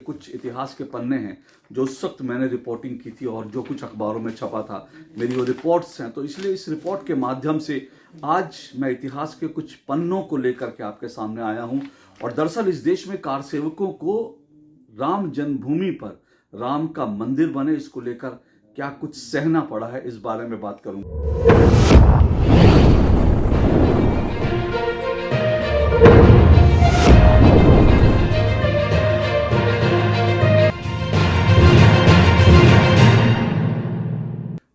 कुछ इतिहास के पन्ने हैं जो उस वक्त मैंने रिपोर्टिंग की थी और जो कुछ अखबारों में छपा था, मेरी वो रिपोर्ट्स हैं। तो इसलिए इस रिपोर्ट के माध्यम से आज मैं इतिहास के कुछ पन्नों को लेकर के आपके सामने आया हूं। और दरअसल इस देश में कार सेवकों को राम जन्मभूमि पर राम का मंदिर बने, इसको लेकर क्या कुछ सहना पड़ा है, इस बारे में बात करूंगा।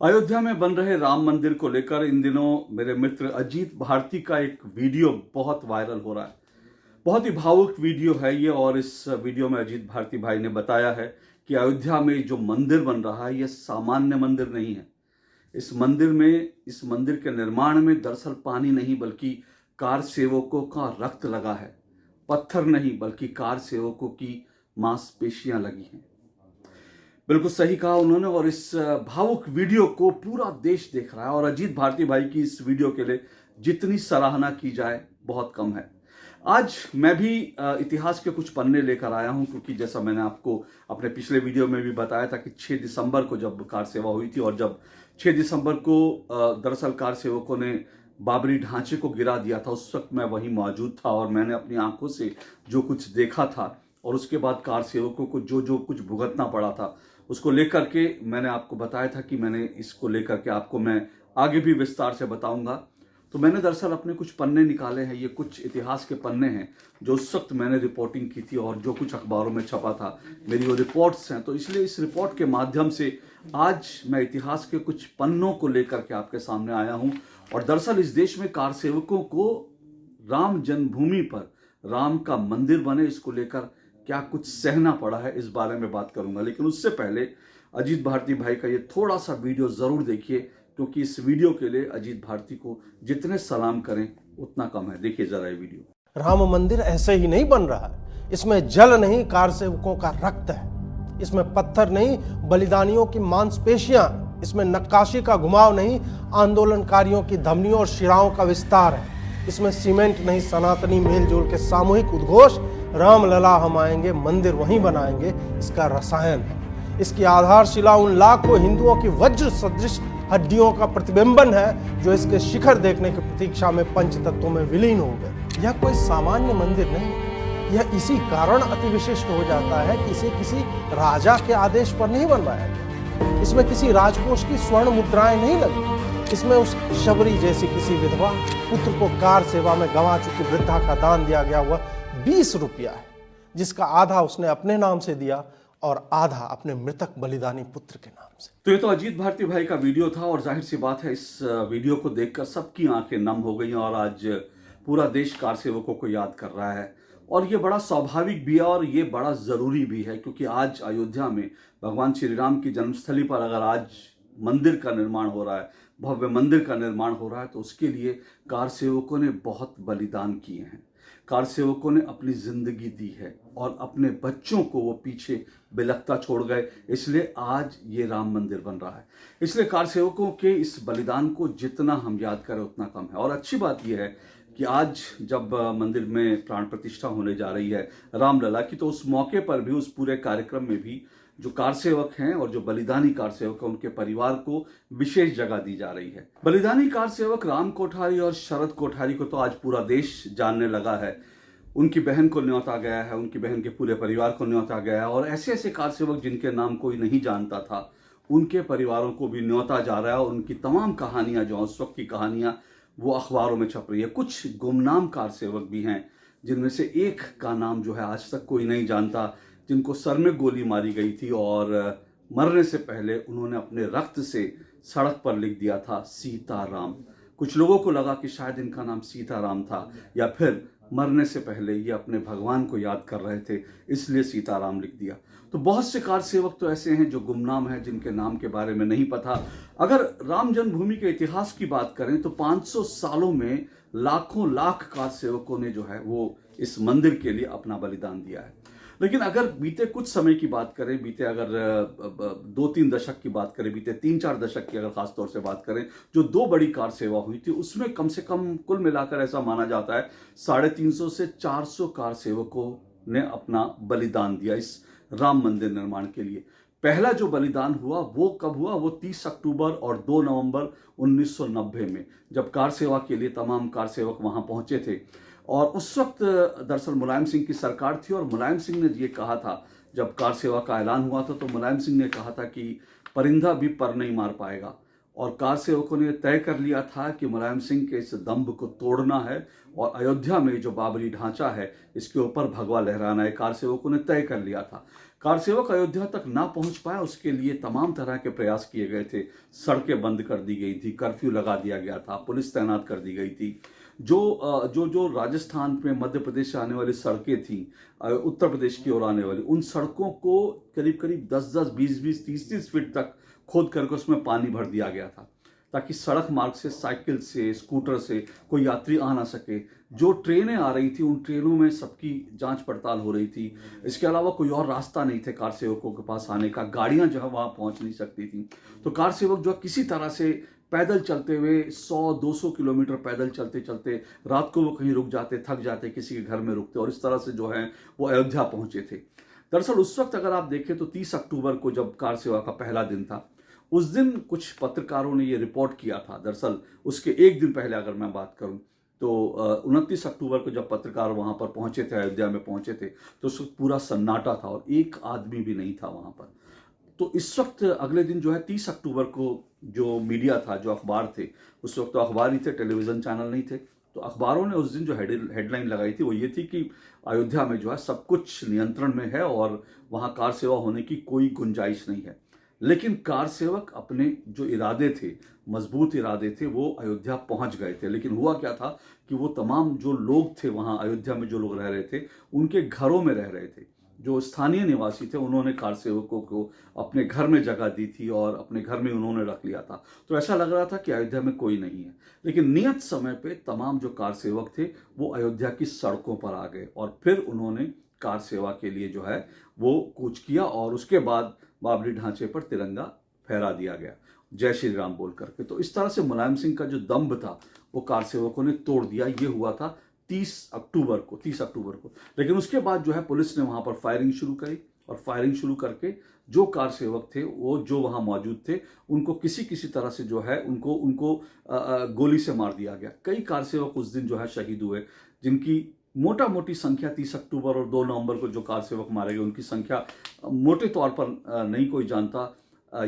अयोध्या में बन रहे राम मंदिर को लेकर इन दिनों मेरे मित्र अजीत भारती का एक वीडियो बहुत वायरल हो रहा है। बहुत ही भावुक वीडियो है ये, और इस वीडियो में अजीत भारती भाई ने बताया है कि अयोध्या में जो मंदिर बन रहा है ये सामान्य मंदिर नहीं है। इस मंदिर के निर्माण में दरअसल पानी नहीं बल्कि कार सेवकों का रक्त लगा है। पत्थर नहीं बल्कि कार सेवकों की मांसपेशियां लगी हैं। बिल्कुल सही कहा उन्होंने, और इस भावुक वीडियो को पूरा देश देख रहा है। और अजीत भारती भाई की इस वीडियो के लिए जितनी सराहना की जाए बहुत कम है। आज मैं भी इतिहास के कुछ पन्ने लेकर आया हूं, क्योंकि जैसा मैंने आपको अपने पिछले वीडियो में भी बताया था कि 6 दिसंबर को जब कार सेवा हुई थी, और जब 6 दिसंबर को दरअसल कार सेवकों ने बाबरी ढांचे को गिरा दिया था, उस वक्त मैं वहीं मौजूद था और मैंने अपनी आंखों से जो कुछ देखा था और उसके बाद कार सेवकों को जो कुछ भुगतना पड़ा था, उसको लेकर के मैंने आपको बताया था कि मैंने इसको लेकर के आपको मैं आगे भी विस्तार से बताऊंगा। तो मैंने दरअसल अपने कुछ पन्ने निकाले हैं, ये कुछ इतिहास के पन्ने हैं जो उस वक्त मैंने रिपोर्टिंग की थी और जो कुछ अखबारों में छपा था, मेरी वो रिपोर्ट्स हैं। तो इसलिए इस रिपोर्ट के माध्यम से आज मैं इतिहास के कुछ पन्नों को लेकर के आपके सामने आया हूँ। और दरअसल इस देश में कार सेवकों को राम जन्मभूमि पर राम का मंदिर बने, इसको लेकर क्या कुछ सहना पड़ा है, इस बारे में बात करूंगा। लेकिन उससे पहले अजीत भारती भाई का ये थोड़ा सा वीडियो जरूर देखिए, क्योंकि इस वीडियो के लिए अजीत भारती को जितने सलाम करें उतना कम है। देखिए जरा ये वीडियो। राम मंदिर ऐसे ही नहीं बन रहा है। इसमें जल नहीं, कार सेवकों का रक्त है। इसमें पत्थर नहीं, बलिदानियों की मांसपेशियां। इसमें नक्काशी का घुमाव नहीं, आंदोलनकारियों की धमनियों और शिराओं का विस्तार है। इसमें सीमेंट नहीं, सनातनी मेलजोल के सामूहिक उद्घोष, राम लला हम आएंगे, मंदिर वहीं बनाएंगे, इसका रसायन है। इसकी आधारशिला उन लाखों हिंदुओं की वज्र सदृश हड्डियों का प्रतिबिंबन है जो इसके शिखर देखने की प्रतीक्षा में पंच तत्वों में विलीन हो गए। यह कोई सामान्य मंदिर नहीं, यह इसी कारण अति विशिष्ट हो जाता है कि इसे किसी राजा के आदेश पर नहीं बनवाया गया। इसमें किसी राजकोष की स्वर्ण मुद्राएं नहीं लगी। इसमें उस शबरी जैसी किसी विधवा पुत्र को कार सेवा में गंवा चुकी वृद्धा का दान दिया गया हुआ 20 रुपया है, जिसका आधा उसने अपने नाम से दिया और आधा अपने मृतक बलिदानी पुत्र के नाम से। तो ये तो अजीत भारती भाई का वीडियो था, और जाहिर सी बात है इस वीडियो को देखकर सबकी आंखें नम हो गई और आज पूरा देश कार सेवकों को याद कर रहा है। और ये बड़ा स्वाभाविक भी है और ये बड़ा जरूरी भी है, क्योंकि आज अयोध्या में भगवान श्री राम की जन्मस्थली पर अगर आज मंदिर का निर्माण हो रहा है, भव्य मंदिर का निर्माण हो रहा है, तो उसके लिए कार सेवकों ने बहुत बलिदान किए हैं। कार सेवकों ने अपनी जिंदगी दी है और अपने बच्चों को वो पीछे बिलखता छोड़ गए, इसलिए आज ये राम मंदिर बन रहा है। इसलिए कार सेवकों के इस बलिदान को जितना हम याद करें उतना कम है। और अच्छी बात यह है कि आज जब मंदिर में प्राण प्रतिष्ठा होने जा रही है रामलला की, तो उस मौके पर भी, उस पूरे कार्यक्रम में भी जो कार सेवक हैं और जो बलिदानी कार सेवक हैं उनके परिवार को विशेष जगह दी जा रही है। बलिदानी कार सेवक राम कोठारी और शरद कोठारी को तो आज पूरा देश जानने लगा है। उनकी बहन को न्योता गया है, उनकी बहन के पूरे परिवार को न्योता गया है, और ऐसे ऐसे कार सेवक जिनके नाम कोई नहीं जानता था उनके परिवारों को भी न्योता जा रहा है। और उनकी तमाम कहानियां जो उस वक्त की कहानियां वो अखबारों में छप रही है। कुछ गुमनाम कार सेवक भी हैं, जिनमें से एक का नाम जो है आज तक कोई नहीं जानता, जिनको सर में गोली मारी गई थी और मरने से पहले उन्होंने अपने रक्त से सड़क पर लिख दिया था सीताराम। कुछ लोगों को लगा कि शायद इनका नाम सीताराम था, या फिर मरने से पहले ये अपने भगवान को याद कर रहे थे इसलिए सीताराम लिख दिया। तो बहुत से कार सेवक तो ऐसे हैं जो गुमनाम हैं, जिनके नाम के बारे में नहीं पता। अगर राम जन्मभूमि के इतिहास की बात करें तो 500 सालों में लाखों लाख कार सेवकों ने जो है वो इस मंदिर के लिए अपना बलिदान दिया है। लेकिन अगर बीते कुछ समय की बात करें, बीते अगर 2-3 दशक की बात करें, बीते 3-4 दशक की अगर खासतौर से बात करें, जो 2 बड़ी कार सेवा हुई थी उसमें कम से कम कुल मिलाकर ऐसा माना जाता है 350 से 400 कार सेवकों ने अपना बलिदान दिया इस राम मंदिर निर्माण के लिए। पहला जो बलिदान हुआ वो कब हुआ? वो 30 अक्टूबर और 2 नवंबर 1990 में, जब कार सेवा के लिए तमाम कार सेवक वहां पहुंचे थे। और उस वक्त दरअसल मुलायम सिंह की सरकार थी और मुलायम सिंह ने ये कहा था, जब कार सेवा का ऐलान हुआ था तो मुलायम सिंह ने कहा था कि परिंदा भी पर नहीं मार पाएगा। और कार सेवकों ने तय कर लिया था कि मुलायम सिंह के इस दंभ को तोड़ना है और अयोध्या में जो बाबरी ढांचा है इसके ऊपर भगवा लहराना है। कार सेवकों ने तय कर लिया था। कार सेवक अयोध्या तक ना पहुंच पाए, उसके लिए तमाम तरह के प्रयास किए गए थे। सड़कें बंद कर दी गई थी, कर्फ्यू लगा दिया गया था, पुलिस तैनात कर दी गई थी। जो राजस्थान में मध्य प्रदेश से आने वाली सड़कें थी, उत्तर प्रदेश की ओर आने वाली, उन सड़कों को करीब करीब 10-10, 20-20, 30-30 फीट तक खोद करके उसमें पानी भर दिया गया था, ताकि सड़क मार्ग से, साइकिल से, स्कूटर से कोई यात्री आ ना सके। जो ट्रेनें आ रही थी उन ट्रेनों में सबकी जांच पड़ताल हो रही थी। इसके अलावा कोई और रास्ता नहीं थे कार सेवकों के पास आने का, गाड़ियां जो है वहां पहुंच नहीं सकती थी। तो कार सेवक जो है किसी तरह से पैदल चलते हुए 100-200 किलोमीटर पैदल चलते चलते रात को वो कहीं रुक जाते, थक जाते, किसी के घर में रुकते और इस तरह से जो है वो अयोध्या पहुंचे थे। दरअसल उस वक्त अगर आप देखें तो 30 अक्टूबर को जब कार सेवा का पहला दिन था, उस दिन कुछ पत्रकारों ने ये रिपोर्ट किया था। दरअसल उसके एक दिन पहले अगर मैं बात करूं तो 29 अक्टूबर को जब पत्रकार वहां पर पहुंचे थे, अयोध्या में पहुंचे थे, तो उस वक्त पूरा सन्नाटा था और एक आदमी भी नहीं था वहां पर। तो इस वक्त अगले दिन जो है 30 अक्टूबर को जो मीडिया था, जो अखबार थे, उस वक्त तो अखबार ही थे, टेलीविजन चैनल नहीं थे, तो अखबारों ने उस दिन जो हेडलाइन लगाई थी वो ये थी कि अयोध्या में जो है सब कुछ नियंत्रण में है और वहां कार सेवा होने की कोई गुंजाइश नहीं है। लेकिन कार सेवक अपने जो इरादे थे, मजबूत इरादे थे, वो अयोध्या पहुंच गए थे। लेकिन हुआ क्या था कि वो तमाम जो लोग थे वहां अयोध्या में, जो लोग रह रहे थे, उनके घरों में रह रहे थे। जो स्थानीय निवासी थे उन्होंने कार सेवकों को अपने घर में जगह दी थी और अपने घर में उन्होंने रख लिया था। तो ऐसा लग रहा था कि अयोध्या में कोई नहीं है। लेकिन नियत समय पे तमाम जो कार सेवक थे वो अयोध्या की सड़कों पर आ गए और फिर उन्होंने कार सेवा के लिए जो है वो कूच किया और उसके बाद बाबरी ढांचे पर तिरंगा फहरा दिया गया, जय श्री राम बोल करके। तो इस तरह से मुलायम सिंह का जो दंभ था वो कार सेवकों ने तोड़ दिया। ये हुआ था 30 अक्टूबर को। लेकिन उसके बाद जो है पुलिस ने वहां पर फायरिंग शुरू करी और फायरिंग शुरू करके जो कार सेवक थे, वो जो वहां मौजूद थे, उनको किसी तरह से जो है उनको गोली से मार दिया गया। कई कार सेवक उस दिन जो है शहीद हुए, जिनकी मोटा मोटी संख्या 30 अक्टूबर और 2 नवंबर को जो कार सेवक मारे गए उनकी संख्या मोटे तौर पर नहीं कोई जानता।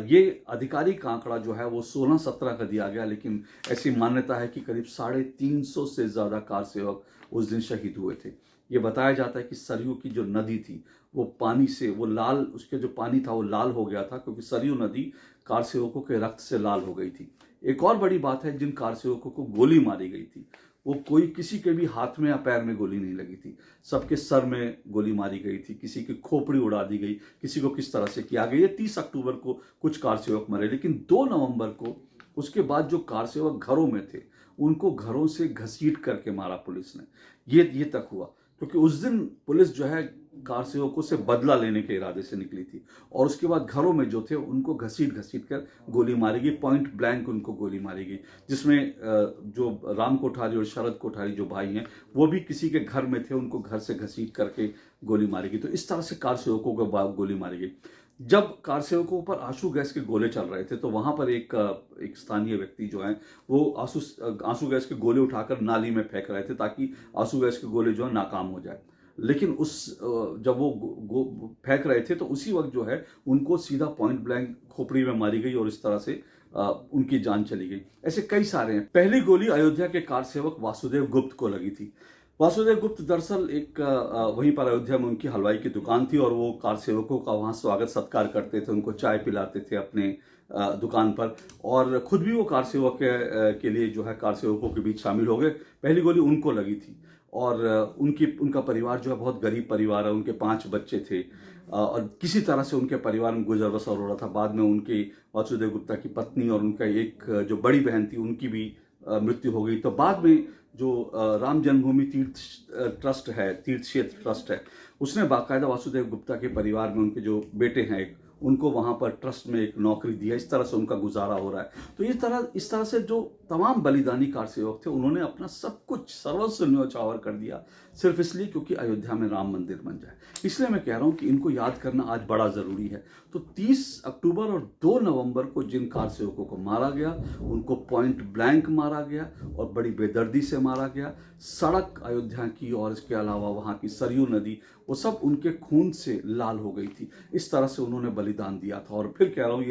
ये आधिकारिक आंकड़ा जो है वो 16-17 का दिया गया, लेकिन ऐसी मान्यता है कि करीब 350 से ज़्यादा कार सेवक उस दिन शहीद हुए थे। ये बताया जाता है कि सरयू की जो नदी थी वो पानी से, वो लाल, उसके जो पानी था वो लाल हो गया था, क्योंकि सरयू नदी कार सेवकों के रक्त से लाल हो गई थी। एक और बड़ी बात है, जिन कार सेवकों को गोली मारी गई थी वो कोई किसी के भी हाथ में या पैर में गोली नहीं लगी थी, सबके सर में गोली मारी गई थी, किसी की खोपड़ी उड़ा दी गई, किसी को किस तरह से किया गया। ये 30 अक्टूबर को कुछ कार सेवक मरे, लेकिन 2 नवंबर को उसके बाद जो कार सेवक घरों में थे उनको घरों से घसीट करके मारा पुलिस ने। ये तक हुआ क्योंकि उस दिन पुलिस जो है कार सेवकों से बदला लेने के इरादे से निकली थी और उसके बाद घरों में जो थे उनको घसीट कर गोली मारी गई, पॉइंट ब्लैंक उनको गोली मारी गई, जिसमें जो राम कोठारी और शरद कोठारी जो भाई हैं वो भी किसी के घर में थे, उनको घर से घसीट करके गोली मारी गई। तो इस तरह से कार सेवकों को गोली मारी गई। जब कार सेवकों पर आंसू गैस के गोले चल रहे थे तो वहां पर एक स्थानीय व्यक्ति जो है वो आंसू गैस के गोले उठाकर नाली में फेंक रहे थे ताकि आंसू गैस के गोले जो है नाकाम हो जाए। लेकिन जब वो फेंक रहे थे तो उसी वक्त जो है उनको सीधा पॉइंट ब्लैंक खोपड़ी में मारी गई और इस तरह से उनकी जान चली गई। ऐसे कई सारे हैं। पहली गोली अयोध्या के कार सेवक वासुदेव गुप्त को लगी थी। वासुदेव गुप्त दरअसल एक वहीं पर अयोध्या में उनकी हलवाई की दुकान थी और वो कार सेवकों का वहाँ स्वागत सत्कार करते थे, उनको चाय पिलाते थे अपने दुकान पर, और खुद भी वो कार सेवक के लिए जो है कार सेवकों के बीच शामिल हो गए। पहली गोली उनको लगी थी और उनका परिवार जो है बहुत गरीब परिवार है, उनके 5 बच्चे थे और किसी तरह से उनके परिवार में गुजर बसर हो रहा था। बाद में उनके वासुदेव गुप्ता की पत्नी और उनका एक जो बड़ी बहन थी उनकी भी मृत्यु हो गई। तो बाद में जो राम जन्मभूमि तीर्थ ट्रस्ट है, तीर्थ क्षेत्र ट्रस्ट है, उसने बाकायदा वासुदेव गुप्ता के परिवार में उनके जो बेटे हैं एक, उनको वहाँ पर ट्रस्ट में एक नौकरी दिया। इस तरह से उनका गुजारा हो रहा है। तो इस तरह से जो तमाम बलिदानी कार सेवक थे, उन्होंने अपना सब कुछ सर्वस्व न्योछावर कर दिया, सिर्फ इसलिए क्योंकि अयोध्या में राम मंदिर बन जाए। इसलिए मैं कह रहा हूँ कि इनको याद करना आज बड़ा ज़रूरी है। तो 30 अक्टूबर और 2 नवंबर को जिन कार सेवकों को मारा गया, उनको पॉइंट ब्लैंक मारा गया और बड़ी बेदर्दी से मारा गया। सड़क अयोध्या की और इसके अलावा वहाँ की सरयू नदी, वो सब उनके खून से लाल हो गई थी। इस तरह से उन्होंने बलिदान दिया था। और फिर कह रहा हूँ,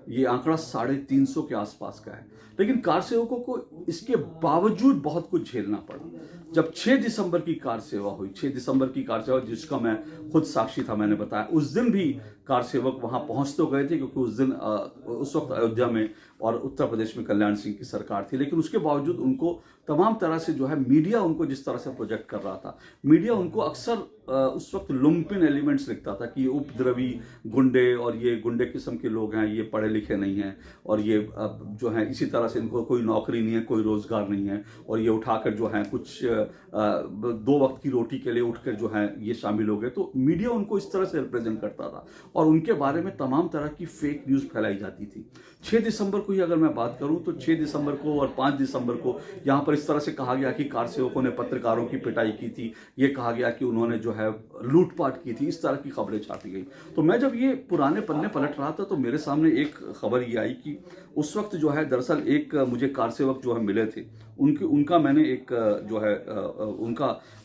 ये आंकड़ा 350 के आसपास का है। लेकिन कार सेवकों को इसके बावजूद बहुत कुछ झेलना पड़ा। जब 6 दिसंबर की कार सेवा हुई, 6 दिसंबर की कार सेवा जिसका मैं खुद साक्षी था, मैंने बताया, उस दिन भी कार सेवक वहां पहुंच तो गए थे, क्योंकि उस वक्त अयोध्या में और उत्तर प्रदेश में कल्याण सिंह की सरकार थी। लेकिन उसके बावजूद उनको तमाम तरह से जो है मीडिया उनको जिस तरह से प्रोजेक्ट कर रहा था, मीडिया उनको अक्सर उस वक्त लुम्पिन एलिमेंट्स लिखता था कि ये उपद्रवी गुंडे और ये गुंडे किस्म के लोग हैं, ये पढ़े लिखे नहीं हैं और ये जो है इसी तरह से इनको कोई नौकरी नहीं है, कोई रोजगार नहीं है और ये उठाकर जो है कुछ 2 वक्त की रोटी के लिए उठकर जो है ये शामिल हो गए। तो मीडिया उनको इस तरह से रिप्रेजेंट करता था और उनके बारे में तमाम तरह की फेक न्यूज़ फैलाई जाती थी। 6 दिसंबर को ही अगर मैं बात करूं तो 6 दिसंबर को और 5 दिसंबर को यहाँ पर इस तरह से कहा गया कि कार सेवकों ने पत्रकारों की पिटाई की थी, ये कहा गया कि उन्होंने जो है लूटपाट की थी, इस तरह की खबरें छापी गई। तो मैं जब ये पुराने पन्ने पलट रहा था तो मेरे सामने एक खबर ये आई कि उस वक्त जो है दरअसल एक मुझे कार सेवक जो है मिले थे, उनका मैंने एक जो है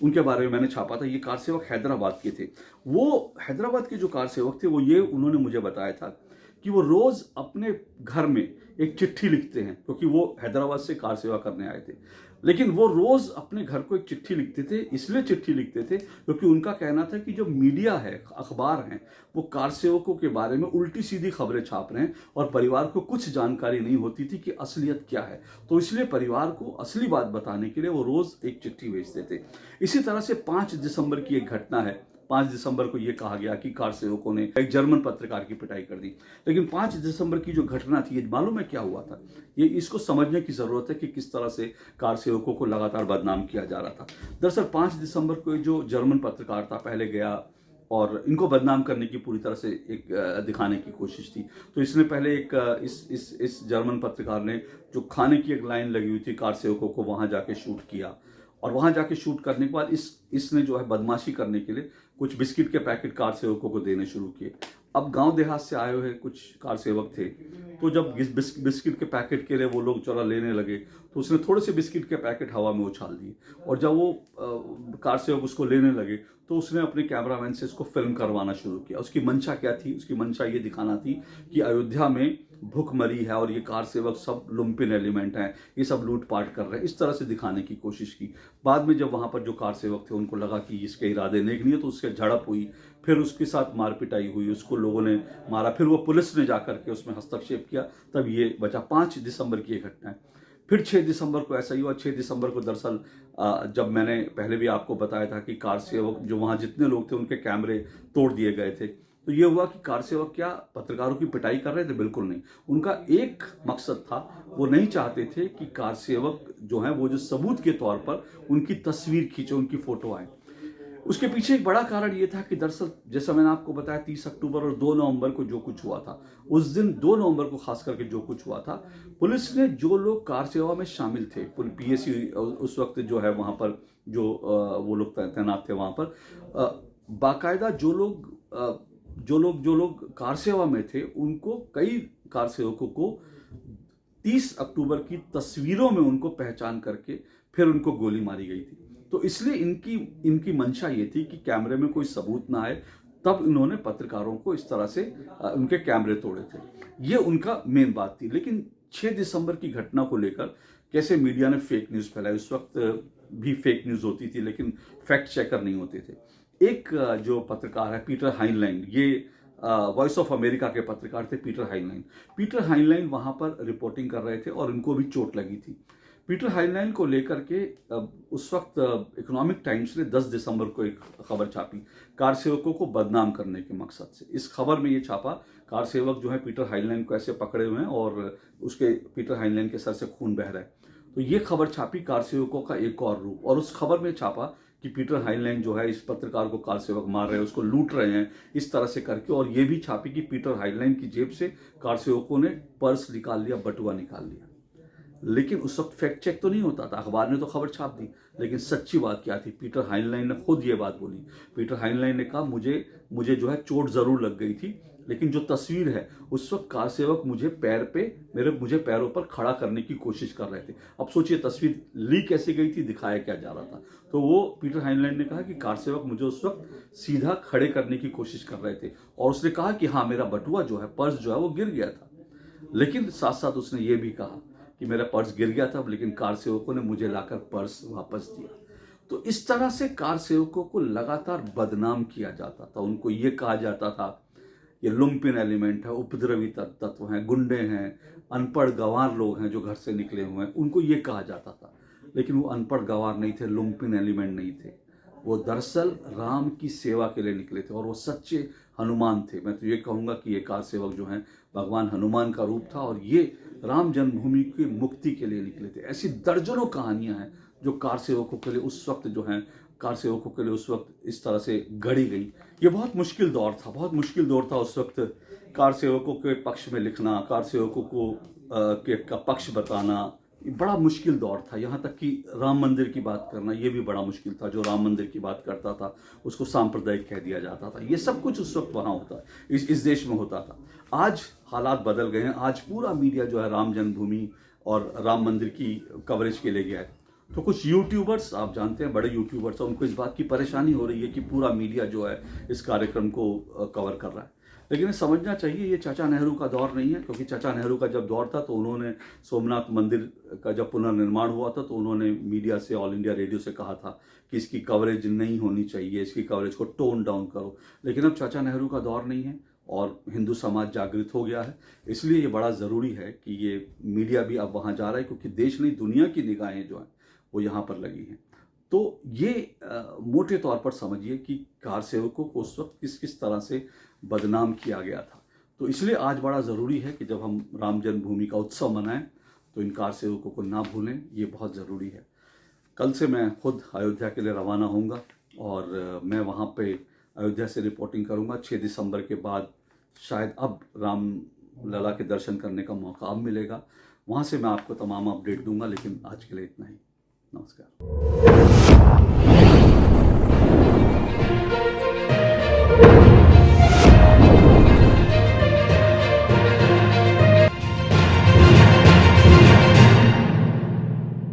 उनके बारे में मैंने छापा था। ये कार सेवक हैदराबाद के थे। वो हैदराबाद के जो कार सेवक थे, वो ये उन्होंने मुझे बताया था कि वो रोज अपने घर में एक चिट्ठी लिखते हैं, क्योंकि वो हैदराबाद से कार सेवा करने आए थे। लेकिन वो रोज अपने घर को एक चिट्ठी लिखते थे। इसलिए चिट्ठी लिखते थे क्योंकि उनका कहना था कि जो मीडिया है, अखबार हैं, वो कार सेवकों के बारे में उल्टी सीधी खबरें छाप रहे हैं और परिवार को कुछ जानकारी नहीं होती थी कि असलियत क्या है। तो इसलिए परिवार को असली बात बताने के लिए वो रोज एक चिट्ठी भेजते थे। इसी तरह से 5 दिसंबर की एक घटना है। 5 दिसंबर को यह कहा गया कि कार सेवकों ने एक जर्मन पत्रकार की पिटाई कर दी। लेकिन 5 दिसंबर की जो घटना थी, ये मालूम है क्या हुआ था? ये इसको समझने की जरूरत है कि किस तरह से कार सेवकों को लगातार बदनाम किया जा रहा था। दरअसल 5 दिसंबर को जो जर्मन पत्रकार था, पहले गया और इनको बदनाम करने की पूरी तरह से एक दिखाने की कोशिश थी। तो इसने पहले एक इस जर्मन पत्रकार ने जो खाने की एक लाइन लगी हुई थी कार सेवकों को, वहां जाके शूट किया और वहां जाके शूट करने के बाद इसने जो है बदमाशी करने के लिए कुछ बिस्किट के पैकेट कार सेवकों को देने शुरू किए। अब गांव देहात से आए हुए कुछ कार सेवक थे, तो जब बिस्किट के पैकेट के लिए वो लोग चला लेने लगे तो उसने थोड़े से बिस्किट के पैकेट हवा में उछाल दिए और जब वो कार सेवक उसको लेने लगे तो उसने अपने कैमरामैन से इसको फिल्म करवाना शुरू किया। उसकी मंशा क्या थी? उसकी मंशा ये दिखाना थी कि अयोध्या में भूखमरी है और ये कार सेवक सब लुम्पिन एलिमेंट हैं, ये सब लूटपाट कर रहे हैं, इस तरह से दिखाने की कोशिश की। बाद में जब वहां पर जो कार सेवक थे उनको लगा कि इसके इरादे नेक नहीं है, तो उससे झड़प हुई, फिर उसके साथ मारपिटाई हुई, उसको लोगों ने मारा, फिर वो पुलिस ने जाकर के उसमें हस्तक्षेप किया, तब ये बचा। 5 दिसंबर की ये घटना है। फिर 6 दिसंबर को ऐसा ही हुआ। 6 दिसंबर को दरअसल जब मैंने पहले भी आपको बताया था कि कार सेवक जो वहाँ जितने लोग थे उनके कैमरे तोड़ दिए गए थे, तो ये हुआ कि कार सेवक क्या पत्रकारों की पिटाई कर रहे थे? बिल्कुल नहीं। उनका एक मकसद था, वो नहीं चाहते थे कि कार सेवक जो है वो जो सबूत के तौर पर उनकी तस्वीर खींचे, उनकी फोटो आए। उसके पीछे एक बड़ा कारण ये था कि दरअसल जैसा मैंने आपको बताया 30 अक्टूबर और 2 नवंबर को जो कुछ हुआ था, उस दिन 2 नवंबर को खास करके जो कुछ हुआ था, पुलिस ने जो लोग कार सेवा में शामिल थे, पीएसी उस वक्त जो है वहां पर जो वो लोग तैनात थे वहां पर, बाकायदा जो लोग कार सेवा में थे उनको, कई कार सेवकों को 30 अक्टूबर की तस्वीरों में उनको पहचान करके फिर उनको गोली मारी गई थी। तो इसलिए इनकी मंशा ये थी कि कैमरे में कोई सबूत ना आए, तब इन्होंने पत्रकारों को इस तरह से उनके कैमरे तोड़े थे। ये उनका मेन बात थी। लेकिन 6 दिसंबर की घटना को लेकर कैसे मीडिया ने फेक न्यूज़ फैलाई, उस वक्त भी फेक न्यूज़ होती थी लेकिन फैक्ट चेकर नहीं होते थे। एक जो पत्रकार है पीटर हाइनलाइन, ये वॉइस ऑफ अमेरिका के पत्रकार थे पीटर हाइनलाइन वहां पर रिपोर्टिंग कर रहे थे और इनको भी चोट लगी थी। पीटर हाइनलाइन को लेकर के उस वक्त इकोनॉमिक टाइम्स ने 10 दिसंबर को एक खबर छापी कार सेवकों को बदनाम करने के मकसद से। इस खबर में ये छापा कार सेवक जो है पीटर हाइनलाइन को ऐसे पकड़े हुए हैं और उसके पीटर हाइनलाइन के सर से खून बह रहा है। तो ये खबर छापी कार सेवकों का एक और रूप, और उस खबर में छापा कि पीटर हाइनलाइन जो है इस पत्रकार को कार सेवक मार रहे हैं, उसको लूट रहे हैं इस तरह से करके। और ये भी छापी कि पीटर हाइनलाइन की जेब से कार सेवकों ने पर्स निकाल लिया, बटुआ निकाल लिया। लेकिन उस वक्त फैक्ट चेक तो नहीं होता था, अखबार ने तो खबर छाप दी, लेकिन सच्ची बात क्या थी? पीटर हाइनलाइन ने खुद ये बात बोली। पीटर हाइनलाइन ने कहा मुझे जो है चोट जरूर लग गई थी, लेकिन जो तस्वीर है उस वक्त कार सेवक मुझे मुझे पैरों पर खड़ा करने की कोशिश कर रहे थे। अब सोचिए तस्वीर ली कैसे गई थी, दिखाया क्या जा रहा था। तो वो पीटर हाइनलाइन ने कहा कि कार सेवक मुझे उस वक्त सीधा खड़े करने की कोशिश कर रहे थे, और उसने कहा कि हाँ मेरा बटुआ जो है, पर्स जो है वो गिर गया था। लेकिन साथ साथ उसने ये भी कहा कि मेरा पर्स गिर गया था, लेकिन कार सेवकों ने मुझे लाकर पर्स वापस दिया। तो इस तरह से कार सेवकों को लगातार बदनाम किया जाता था। उनको ये कहा जाता था ये लुम्पिन एलिमेंट है, उपद्रवी तत्व हैं, गुंडे हैं, अनपढ़ गंवार लोग हैं जो घर से निकले हुए हैं, उनको ये कहा जाता था। लेकिन वो अनपढ़ गंवार नहीं थे, लुम्पिन एलिमेंट नहीं थे। वो दरअसल राम की सेवा के लिए निकले थे, और वो सच्चे हनुमान थे। मैं तो ये कहूँगा कि ये कार सेवक जो हैं भगवान हनुमान का रूप था, और ये राम जन्मभूमि की मुक्ति के लिए निकले थे। ऐसी दर्जनों कहानियां हैं जो कार सेवकों के लिए उस वक्त जो हैं कार सेवकों के लिए उस वक्त इस तरह से गढ़ी गई। ये बहुत मुश्किल दौर था, बहुत मुश्किल दौर था उस वक्त। कार सेवकों के पक्ष में लिखना, कार सेवकों को का पक्ष बताना, ये बड़ा मुश्किल दौर था। यहाँ तक कि राम मंदिर की बात करना ये भी बड़ा मुश्किल था। जो राम मंदिर की बात करता था उसको सांप्रदायिक कह दिया जाता था। ये सब कुछ उस वक्त वहाँ होता, इस देश में होता था। आज हालात बदल गए हैं। आज पूरा मीडिया जो है राम जन्मभूमि और राम मंदिर की कवरेज के लिए गया है। तो कुछ यूट्यूबर्स, आप जानते हैं बड़े यूट्यूबर्स, उनको इस बात की परेशानी हो रही है कि पूरा मीडिया जो है इस कार्यक्रम को कवर कर रहा है। लेकिन समझना चाहिए ये चाचा नेहरू का दौर नहीं है, क्योंकि चाचा नेहरू का जब दौर था तो उन्होंने सोमनाथ मंदिर का जब पुनर्निर्माण हुआ था तो उन्होंने मीडिया से, ऑल इंडिया रेडियो से कहा था कि इसकी कवरेज नहीं होनी चाहिए, इसकी कवरेज को टोन डाउन करो। लेकिन अब चाचा नेहरू का दौर नहीं है और हिंदू समाज जागृत हो गया है। इसलिए ये बड़ा ज़रूरी है कि ये मीडिया भी अब वहाँ जा रहा है, क्योंकि देश नहीं दुनिया की निगाहें जो हैं वो यहाँ पर लगी हैं। तो ये मोटे तौर पर समझिए कि कार सेवकों को उस वक्त किस किस तरह से बदनाम किया गया था। तो इसलिए आज बड़ा ज़रूरी है कि जब हम राम जन्मभूमि का उत्सव मनाएं तो इन कार सेवकों को ना भूलें, ये बहुत ज़रूरी है। कल से मैं खुद अयोध्या के लिए रवाना होऊंगा और मैं वहाँ पे अयोध्या से रिपोर्टिंग करूँगा। 6 दिसंबर के बाद शायद अब राम लला के दर्शन करने का मौका अब मिलेगा। वहाँ से मैं आपको तमाम अपडेट दूंगा, लेकिन आज के लिए इतना ही। नमस्कार।